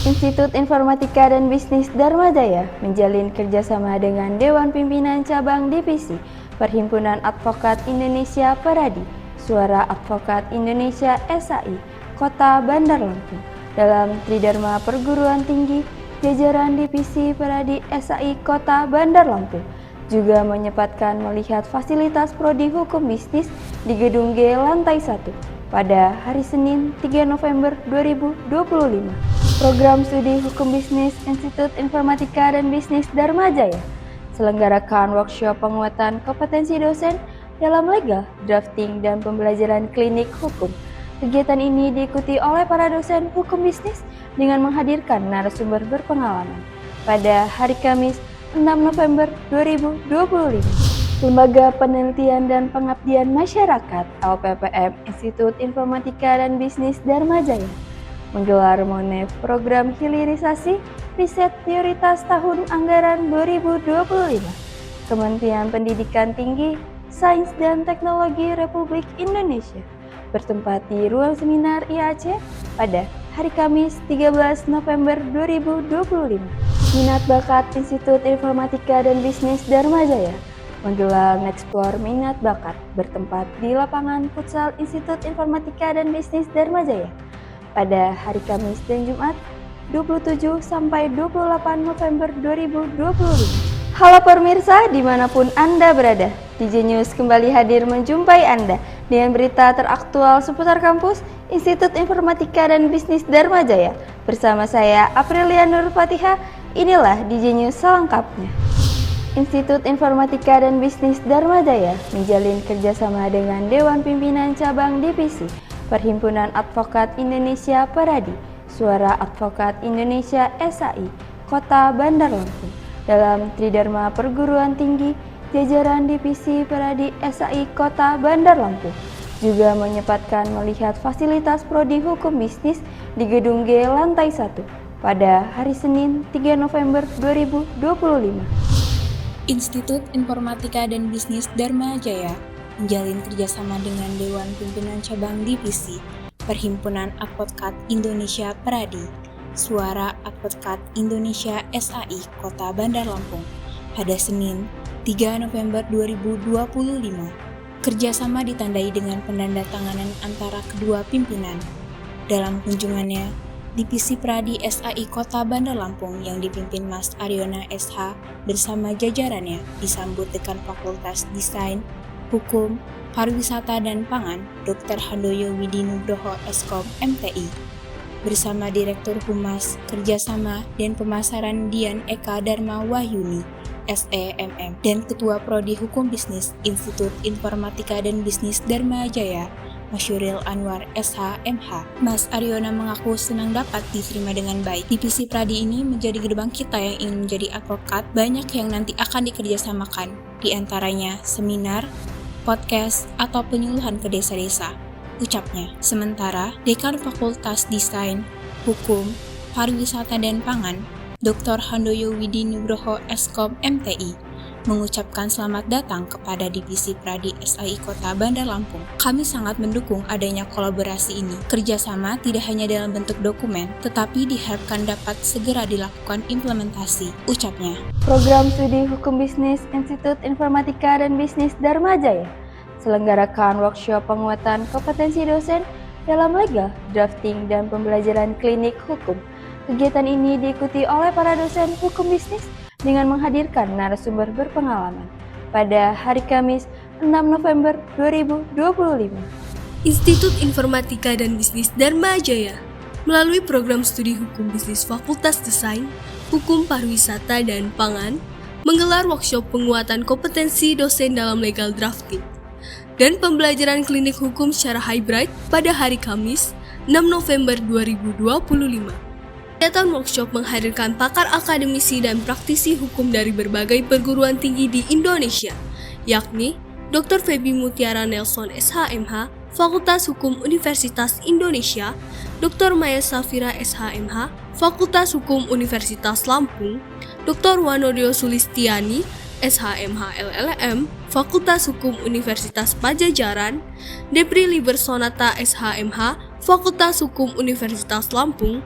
Institut Informatika dan Bisnis Dharma Jaya menjalin kerjasama dengan Dewan Pimpinan Cabang Divisi Perhimpunan Advokat Indonesia Peradi, Suara Advokat Indonesia SAI, Kota Bandar Lampung dalam Tridharma Perguruan Tinggi jajaran Divisi Peradi SAI Kota Bandar Lampung juga menyempatkan melihat fasilitas Prodi Hukum Bisnis di Gedung G lantai 1 pada hari Senin 3 November 2025. Program Studi Hukum Bisnis Institut Informatika dan Bisnis Dharma Jaya selenggarakan workshop penguatan kompetensi dosen dalam legal, drafting, dan pembelajaran klinik hukum. Kegiatan ini diikuti oleh para dosen hukum bisnis dengan menghadirkan narasumber berpengalaman. Pada hari Kamis 6 November 2025, Lembaga Penelitian dan Pengabdian Masyarakat (LPPM) Institut Informatika dan Bisnis Dharma Jaya menggelar MONEF Program Hilirisasi Riset Prioritas Tahun Anggaran 2025 Kementerian Pendidikan Tinggi, Sains dan Teknologi Republik Indonesia bertempat di ruang seminar IAC pada hari Kamis 13 November 2025. Minat Bakat Institut Informatika dan Bisnis Dharma Jaya menggelar Explore Minat Bakat bertempat di lapangan futsal Institut Informatika dan Bisnis Dharma Jaya pada hari Kamis dan Jumat 27 sampai 28 November 2025. Halo pemirsa dimanapun Anda berada, DJ News kembali hadir menjumpai Anda dengan berita teraktual seputar kampus Institut Informatika dan Bisnis Dharma Jaya. Bersama saya Aprilia Nur Fatihah, inilah DJ News selengkapnya. Institut Informatika dan Bisnis Dharma Jaya menjalin kerjasama dengan Dewan Pimpinan Cabang Divisi Perhimpunan Advokat Indonesia Peradi, Suara Advokat Indonesia SAI, Kota Bandar Lampung dalam Tridharma Perguruan Tinggi jajaran Divisi Peradi SAI Kota Bandar Lampung juga menyempatkan melihat fasilitas Prodi Hukum Bisnis di Gedung G lantai 1 pada hari Senin 3 November 2025. Institut Informatika dan Bisnis Dharma Jaya menjalin kerjasama dengan Dewan Pimpinan Cabang Divisi Perhimpunan Advokat Indonesia Peradi, Suara Advokat Indonesia SAI Kota Bandar Lampung pada Senin 3 November 2025. Kerjasama ditandai dengan penandatanganan antara kedua pimpinan. Dalam kunjungannya, Divisi Peradi SAI Kota Bandar Lampung yang dipimpin Mas Ariona SH bersama jajarannya disambut Dekan Fakultas Desain, Hukum, Pariwisata dan Pangan, Dr. Handoyo Widinugroho Eskom MTI, bersama Direktur Humas, Kerjasama dan Pemasaran Dian Eka Dharma Wahyuni, SEMM, dan Ketua Prodi Hukum Bisnis Institut Informatika dan Bisnis Dharma Jaya, Masyuril Anwar SH.MH. Mas Ariona mengaku senang dapat diterima dengan baik. Divisi Pradi ini menjadi gerbang kita yang ingin menjadi advokat. Banyak yang nanti akan dikerjasamakan, di antaranya seminar, podcast, atau penyuluhan ke desa-desa, ucapnya. Sementara, Dekan Fakultas Desain, Hukum, Pariwisata dan Pangan, Dr. Handoyo Widinugroho Eskom MTI, mengucapkan selamat datang kepada Divisi Pradi SAI Kota Bandar Lampung. Kami sangat mendukung adanya kolaborasi ini. Kerjasama tidak hanya dalam bentuk dokumen, tetapi diharapkan dapat segera dilakukan implementasi, ucapnya. Program Studi Hukum Bisnis Institut Informatika dan Bisnis Dharma Jaya selenggarakan workshop penguatan kompetensi dosen dalam legal, drafting, dan pembelajaran klinik hukum. Kegiatan ini diikuti oleh para dosen hukum bisnis dengan menghadirkan narasumber berpengalaman pada hari Kamis 6 November 2025. Institut Informatika dan Bisnis Dharma Jaya melalui program studi hukum bisnis Fakultas Desain, Hukum Pariwisata dan Pangan menggelar workshop penguatan kompetensi dosen dalam legal drafting dan pembelajaran klinik hukum secara hybrid pada hari Kamis 6 November 2025. Kegiatan workshop menghadirkan pakar akademisi dan praktisi hukum dari berbagai perguruan tinggi di Indonesia, yakni Dr. Feby Mutiara Nelson SH.MH, Fakultas Hukum Universitas Indonesia, Dr. Maya Safira SH.MH, Fakultas Hukum Universitas Lampung, Dr. Wanodio Sulistiani SH.MH LLM, Fakultas Hukum Universitas Pajajaran, Depri Liber Sonata SH.MH, Fakultas Hukum Universitas Lampung,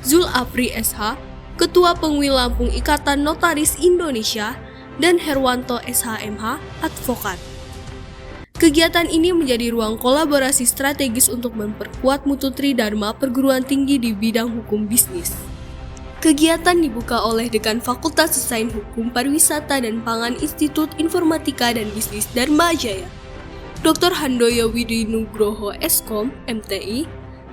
Zul Apri SH, Ketua Pengwil Lampung Ikatan Notaris Indonesia, dan Herwanto SHMH, Advokat. Kegiatan ini menjadi ruang kolaborasi strategis untuk memperkuat mutu tridharma perguruan tinggi di bidang hukum bisnis. Kegiatan dibuka oleh Dekan Fakultas Desain Hukum Pariwisata dan Pangan Institut Informatika dan Bisnis Dharma Jaya, Dr. Handoyo Widinugroho Eskom, MTI,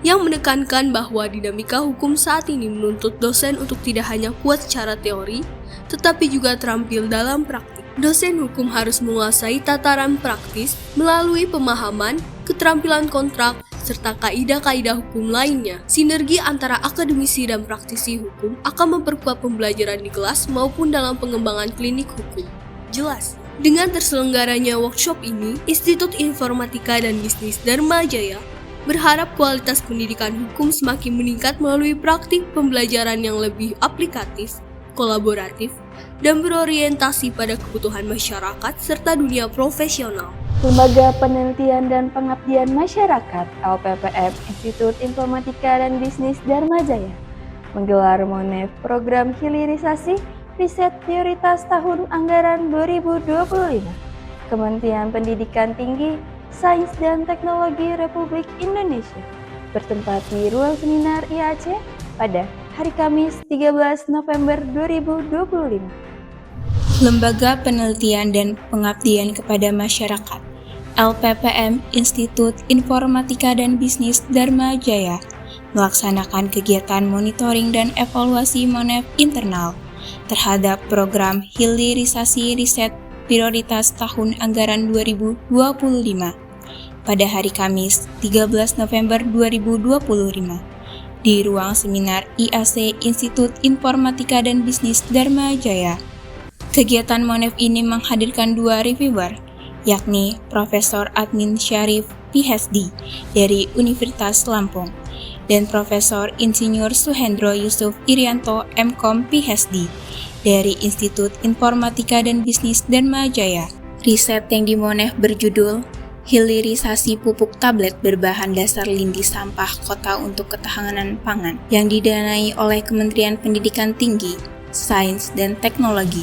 yang menekankan bahwa dinamika hukum saat ini menuntut dosen untuk tidak hanya kuat secara teori, tetapi juga terampil dalam praktik. Dosen hukum harus menguasai tataran praktis melalui pemahaman, keterampilan kontrak, serta kaidah-kaidah hukum lainnya. Sinergi antara akademisi dan praktisi hukum akan memperkuat pembelajaran di kelas maupun dalam pengembangan klinik hukum. Jelas, dengan terselenggaranya workshop ini, Institut Informatika dan Bisnis Dharma Jaya berharap kualitas pendidikan hukum semakin meningkat melalui praktik pembelajaran yang lebih aplikatif, kolaboratif, dan berorientasi pada kebutuhan masyarakat serta dunia profesional. Lembaga Penelitian dan Pengabdian Masyarakat (LPPM) Institut Informatika dan Bisnis Dharma Jaya menggelar MONEF Program Hilirisasi Riset Prioritas Tahun Anggaran 2025 Kementerian Pendidikan Tinggi, Sains dan Teknologi Republik Indonesia bertempat di ruang seminar IAC pada hari Kamis 13 November 2025. Lembaga Penelitian dan Pengabdian kepada Masyarakat LPPM Institut Informatika dan Bisnis Dharma Jaya melaksanakan kegiatan monitoring dan evaluasi MONEF internal terhadap program hilirisasi riset prioritas tahun anggaran 2025 pada hari Kamis 13 November 2025 di ruang seminar IAC Institut Informatika dan Bisnis Dharma Jaya. Kegiatan MONEF ini menghadirkan dua reviewer, yakni Profesor Admin Syarif, PhD, dari Universitas Lampung, dan Profesor Insinyur Suhendro Yusuf Irianto, MKom, PhD, dari Institut Informatika dan Bisnis Dharma Jaya. Riset yang di MONEF berjudul Hilirisasi Pupuk Tablet Berbahan Dasar Lindi Sampah Kota untuk Ketahanan Pangan, yang didanai oleh Kementerian Pendidikan Tinggi, Sains dan Teknologi,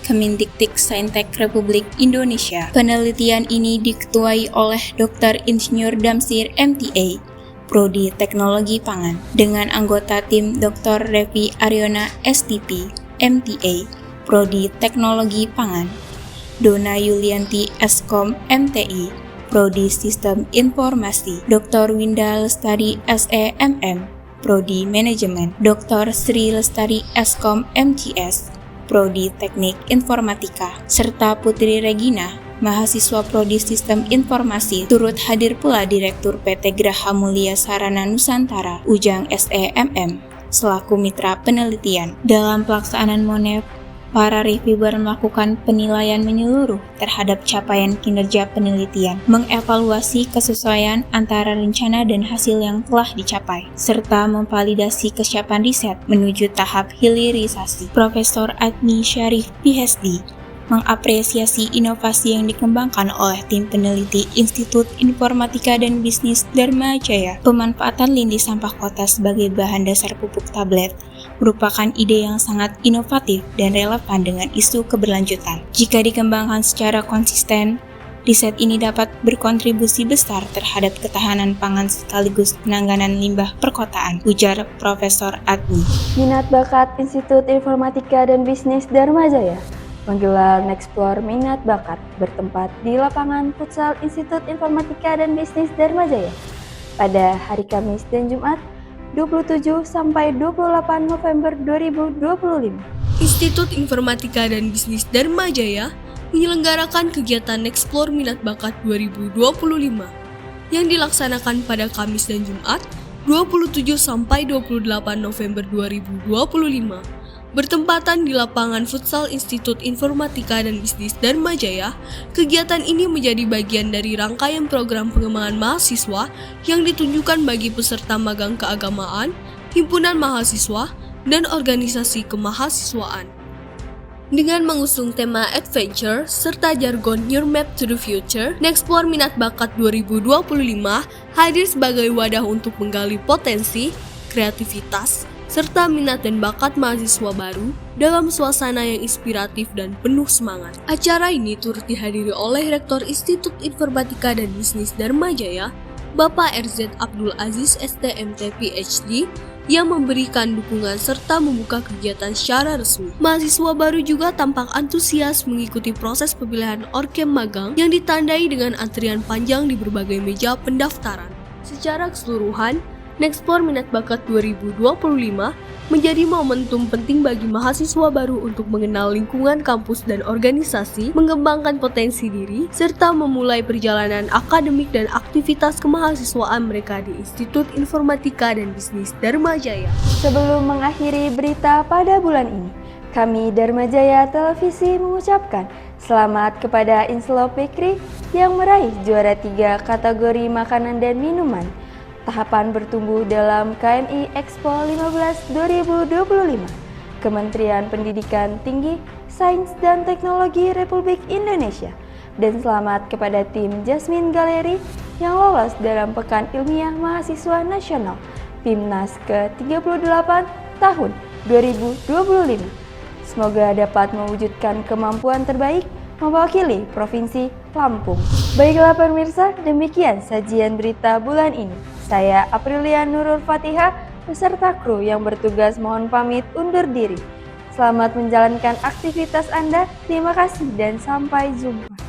Kemendikbudristek Republik Indonesia. Penelitian ini diketuai oleh Dr. Insinyur Damsir MTA, Prodi Teknologi Pangan, dengan anggota tim Dr. Revi Ariona STP, MTA, Prodi Teknologi Pangan, Dona Yulianti Eskom, MTI, Prodi Sistem Informasi, Dr. Winda Lestari SEMM, Prodi Manajemen, Dr. Sri Lestari Eskom MCS, Prodi Teknik Informatika, serta Putri Regina, mahasiswa Prodi Sistem Informasi. Turut hadir pula Direktur PT Graha Mulia Sarana Nusantara, Ujang SEMM, selaku mitra penelitian. Dalam pelaksanaan MONEF, para reviewer melakukan penilaian menyeluruh terhadap capaian kinerja penelitian, mengevaluasi kesesuaian antara rencana dan hasil yang telah dicapai, serta memvalidasi kesiapan riset menuju tahap hilirisasi. Profesor Admi Syarif, PhD, mengapresiasi inovasi yang dikembangkan oleh tim peneliti Institut Informatika dan Bisnis Dharma Jaya. Pemanfaatan lindi sampah kota sebagai bahan dasar pupuk tablet merupakan ide yang sangat inovatif dan relevan dengan isu keberlanjutan. Jika dikembangkan secara konsisten, riset ini dapat berkontribusi besar terhadap ketahanan pangan sekaligus penanganan limbah perkotaan, ujar Profesor Admi. Minat bakat Institut Informatika dan Bisnis Dharma Jaya menggelar Nexplore Minat Bakat bertempat di lapangan futsal Institut Informatika dan Bisnis Dharma Jaya pada hari Kamis dan Jumat 27 sampai 28 November 2025. Institut Informatika dan Bisnis Dharma Jaya menyelenggarakan kegiatan Nexplore Minat Bakat 2025 yang dilaksanakan pada Kamis dan Jumat 27 sampai 28 November 2025. Bertempatan di lapangan futsal Institut Informatika dan Bisnis Dharma Jaya, kegiatan ini menjadi bagian dari rangkaian program pengembangan mahasiswa yang ditunjukkan bagi peserta magang keagamaan, himpunan mahasiswa, dan organisasi kemahasiswaan. Dengan mengusung tema Adventure serta jargon Your Map to the Future, Nexplore Minat Bakat 2025 hadir sebagai wadah untuk menggali potensi, kreativitas, serta minat dan bakat mahasiswa baru dalam suasana yang inspiratif dan penuh semangat. Acara ini turut dihadiri oleh Rektor Institut Informatika dan Bisnis Dharma Jaya, Bapak RZ Abdul Aziz STMT PhD, yang memberikan dukungan serta membuka kegiatan secara resmi. Mahasiswa baru juga tampak antusias mengikuti proses pemilihan orkem magang yang ditandai dengan antrian panjang di berbagai meja pendaftaran. Secara keseluruhan, Nexplore Minat Bakat 2025 menjadi momentum penting bagi mahasiswa baru untuk mengenal lingkungan kampus dan organisasi, mengembangkan potensi diri, serta memulai perjalanan akademik dan aktivitas kemahasiswaan mereka di Institut Informatika dan Bisnis Dharma Jaya. Sebelum mengakhiri berita pada bulan ini, kami Dharma Jaya Televisi mengucapkan selamat kepada Inslop Bakery yang meraih juara 3 kategori makanan dan minuman. Tahapan bertumbuh dalam KMI Expo 15 2025. Kementerian Pendidikan Tinggi, Sains dan Teknologi Republik Indonesia. Dan selamat kepada tim Jasmine Galeri yang lolos dalam Pekan Ilmiah Mahasiswa Nasional PIMNAS ke-38 tahun 2025. Semoga dapat mewujudkan kemampuan terbaik mewakili Provinsi Lampung. Baiklah pemirsa, demikian sajian berita bulan ini. Saya Aprilia Nurul Fatihah beserta kru yang bertugas mohon pamit undur diri. Selamat menjalankan aktivitas Anda. Terima kasih dan sampai jumpa.